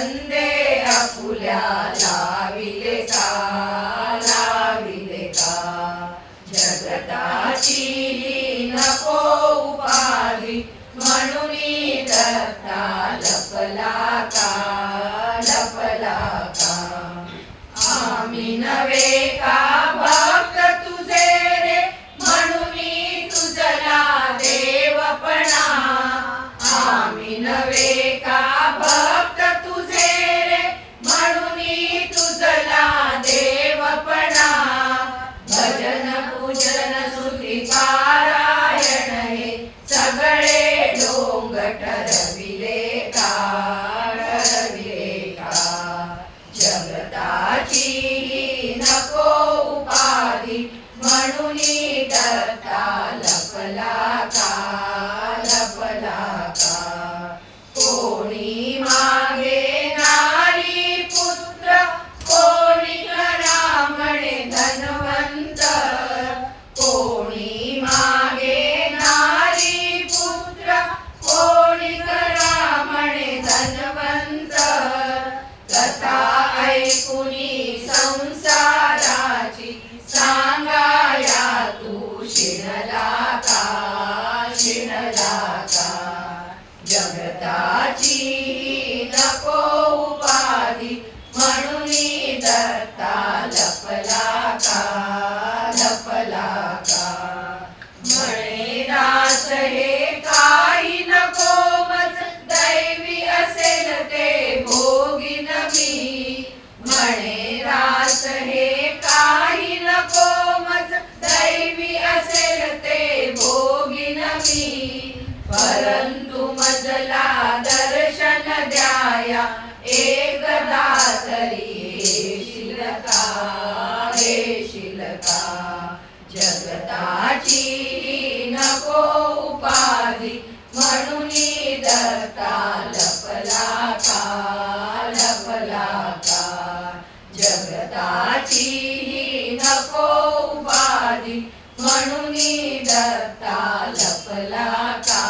Vande आपुल्या la Vella का जगताची नको उपाधी म्हणून दत्ता लपला का आम्ही नव्हे का भक्त तुझे रे म्हणून तुझला देवपणा आम्ही नव्हे का भक्त तुझे रे म्हणून तुझला देवपणा भजन पूजन स्तुती पारायण हे सगळे ढोंग ठरविले का जगताची नको उपाधी म्हणून दत्ता लपला का कोणी मागे नारी पुत्र कोणी करा म्हणे धनवंत कोणी मागे नारी पुत्र कोणी करा म्हणे धनवंत कथा ऐकुनी संसाराची सांगाया तू शिणला का जगताची नको उपाधी म्हणून दत्ता लपला का म्हणे दास हे काही नको मज दैवी असेल ते भोगीन मी म्हणे रास हे काही नको मज दैवी असेल ते भोगीन मी परंतु मजला दर्शन द्याया एकदा तरी येशील का जगताची नको उपाधी म्हणून दत्ता लपला का जगताची नको उपाधी म्हणून दत्ता लपला का